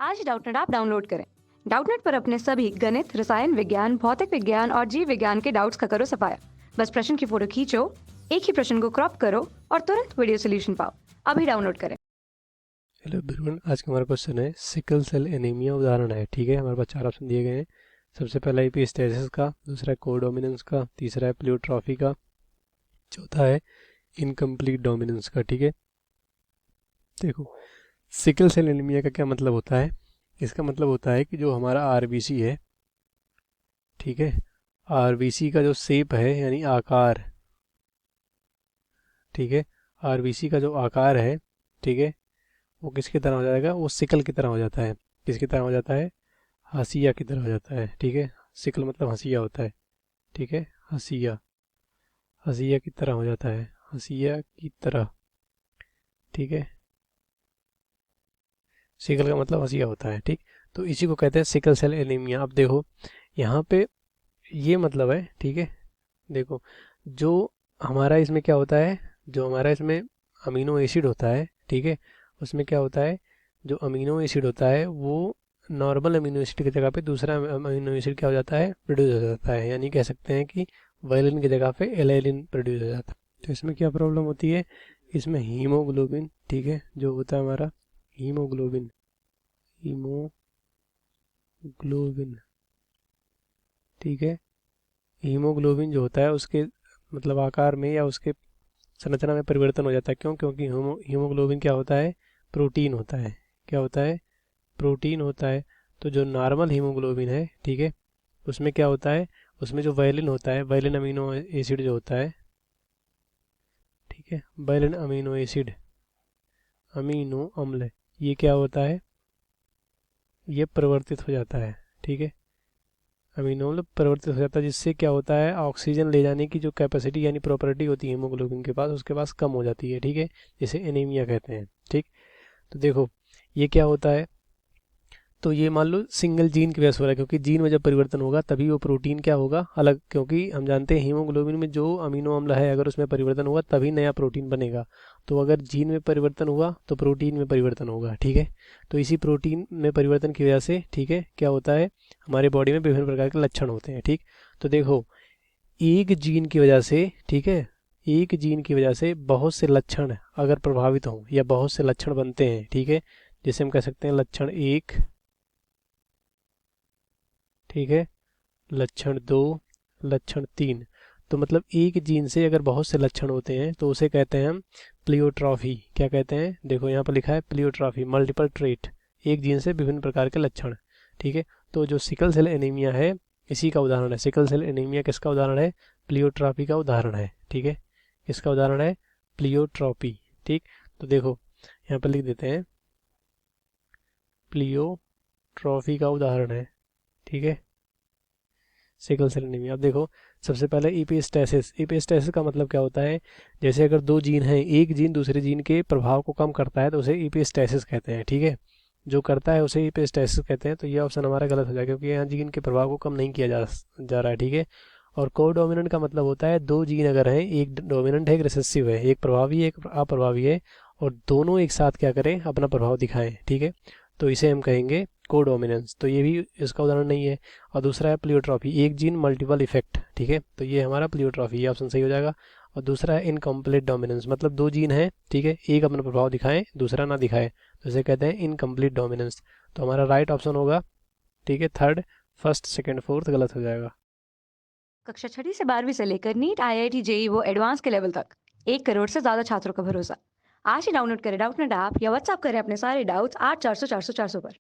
आज ही Doubtnut app download करें। Doubtnut पर अपने सभी गणित, रसायन विज्ञान, भौतिक विज्ञान और जीव विज्ञान के डाउट्स का करो सफाया। बस प्रश्न की फोटो खींचो, एक ही प्रश्न को क्रॉप करो और तुरंत वीडियो सोल्यूशन पाओ। अभी डाउनलोड करें। हेलो एवरीवन, आज का हमारा क्वेश्चन है सिकल सेल एनीमिया उदाहरण है। ठीक है, हमारे पास 4 ऑप्शन दिए गए हैं। सबसे पहला एपिस्टेसिस का, दूसरा है कोडोमिनेंस का, तीसरा है प्लियोट्रॉफी का, चौथा है इनकम्प्लीट डोमिनेंस का। ठीक है, देखो सिकल सेल एनीमिया का क्या मतलब होता है। इसका मतलब होता है कि जो हमारा आरबीसी है, ठीक है, आरबीसी का जो शेप है यानी आकार, ठीक है, आरबीसी का जो आकार है, ठीक है, वो किसकी तरह हो जाएगा, वो सिकल की तरह हो जाता है। किसकी तरह हो जाता है, हसिया की तरह हो जाता है। ठीक है, सिकल मतलब हसिया होता है। ठीक है, हसिया, हसिया की तरह हो जाता है, हसिया की तरह। ठीक है, सिकल का मतलब हसिया होता है। ठीक, तो इसी को कहते हैं सिकल सेल एनीमिया। अब देखो यहाँ पे ये मतलब है, ठीक है, देखो जो हमारा इसमें क्या होता है, जो हमारा इसमें अमीनो एसिड होता है, ठीक है, उसमें क्या होता है, जो अमीनो एसिड होता है वो नॉर्मल अमीनो एसिड की जगह पे दूसरा अमीनो एसिड क्या हो जाता है, प्रोड्यूस हो जाता है। यानी कह सकते हैं कि वायलिन की जगह पे एलाइलिन प्रोड्यूस हो जाता है। तो इसमें क्या प्रॉब्लम होती है, इसमें हीमोग्लोबिन, ठीक है, जो होता है हमारा हीमोग्लोबिन, हीमोग्लोबिन, ठीक है, हीमोग्लोबिन जो होता है उसके मतलब आकार में या उसके संरचना में परिवर्तन हो जाता है। क्यों, क्योंकि हीमोग्लोबिन क्या होता है, प्रोटीन होता है। क्या होता है, प्रोटीन होता है। तो जो नॉर्मल हीमोग्लोबिन है, ठीक है, उसमें क्या होता है, उसमें जो वायलिन होता है, वायलिन अमीनो एसिड जो होता है, ठीक है, वायलिन अमीनो एसिड, अमीनो अम्ल, ये क्या होता है, ये परिवर्तित हो जाता है। ठीक है, अमीनो अम्ल परिवर्तित हो जाता है, जिससे क्या होता है, ऑक्सीजन ले जाने की जो कैपेसिटी यानी प्रॉपर्टी होती है हीमोग्लोबिन के पास, उसके पास कम हो जाती है। ठीक है, जिसे एनीमिया कहते हैं। ठीक, तो देखो ये क्या होता है, तो ये मान लो सिंगल जीन की वजह से हो रहा है, क्योंकि जीन में जब परिवर्तन होगा तभी वो प्रोटीन क्या होगा, अलग। क्योंकि हम जानते हैं हीमोग्लोबिन में जो अमीनो अम्ल है अगर उसमें परिवर्तन हुआ तभी नया प्रोटीन बनेगा। तो अगर जीन में परिवर्तन हुआ तो प्रोटीन में परिवर्तन होगा। ठीक है, तो इसी प्रोटीन में परिवर्तन की वजह से, ठीक है, क्या होता है, हमारे बॉडी में विभिन्न प्रकार के लक्षण होते हैं। ठीक, तो देखो एक जीन की वजह से, ठीक है, एक जीन की वजह से बहुत से लक्षण अगर प्रभावित हों या बहुत से लक्षण बनते हैं, ठीक है, जैसे हम कह सकते हैं लक्षण 1, ठीक है, लक्षण 2, लक्षण 3। तो मतलब एक जीन से अगर बहुत से लक्षण होते हैं तो उसे कहते हैं हम प्लियोट्रॉफी। क्या कहते हैं, देखो यहाँ पर लिखा है प्लियोट्रॉफी, मल्टीपल ट्रेट, एक जीन से विभिन्न प्रकार के लक्षण। ठीक है, तो जो सिकल सेल एनीमिया है इसी का उदाहरण है। सिकल सेल एनीमिया किसका उदाहरण है, प्लियोट्रॉफी का उदाहरण है। ठीक है, किसका उदाहरण है, प्लियोट्रॉपी। ठीक, तो देखो यहाँ पर लिख देते हैं प्लियोट्रॉफी का उदाहरण है। ठीक है, सिकल सेल एनीमिया। अब देखो सबसे पहले इपिस्टेसिस। इपिस्टेसिस का मतलब क्या होता है, जैसे अगर दो जीन हैं, एक जीन दूसरे जीन के प्रभाव को कम करता है तो उसे इपिस्टेसिस कहते हैं। ठीक है, जो करता है उसे इपिस्टेसिस कहते हैं। तो ये ऑप्शन हमारा गलत हो जाएगा क्योंकि यहाँ जीन के प्रभाव को कम नहीं किया जा रहा है। ठीक है, और कोडोमिनेंट का मतलब होता है दो जीन अगर हैं, एक डोमिनेंट है एक रिसेसिव है, एक प्रभावी है एक अप्रभावी है, और दोनों एक साथ क्या करें, अपना प्रभाव दिखाएं। ठीक है, तो इसे हम कहेंगे कोडोमिनेंस। तो ये भी इसका उदाहरण नहीं है। और दूसरा है प्लियोट्रॉफी, एक जीन मल्टीपल इफेक्ट। ठीक है, तो ये हमारा प्लियोट्रॉफी, ये ऑप्शन सही हो जाएगा। और दूसरा है इनकम्प्लीट डोमिनेंस, मतलब दो जीन है, ठीक है, एक अपना प्रभाव दिखाए दूसरा ना दिखाए, तो इसे कहते हैं इनकम्प्लीट डोमिनेंस। तो हमारा राइट ऑप्शन होगा, ठीक है, थर्ड, फर्स्ट, सेकंड, फोर्थ गलत हो जाएगा। कक्षा 6 से 12वीं से लेकर नीट, IIT, JEE वो एडवांस के लेवल तक 1 करोड़ से ज्यादा छात्रों का भरोसा। आज ही डाउनलोड करें डाउटनेट ऐप या व्हाट्सएप करें अपने सारे डाउट्स 8400 400 400 पर।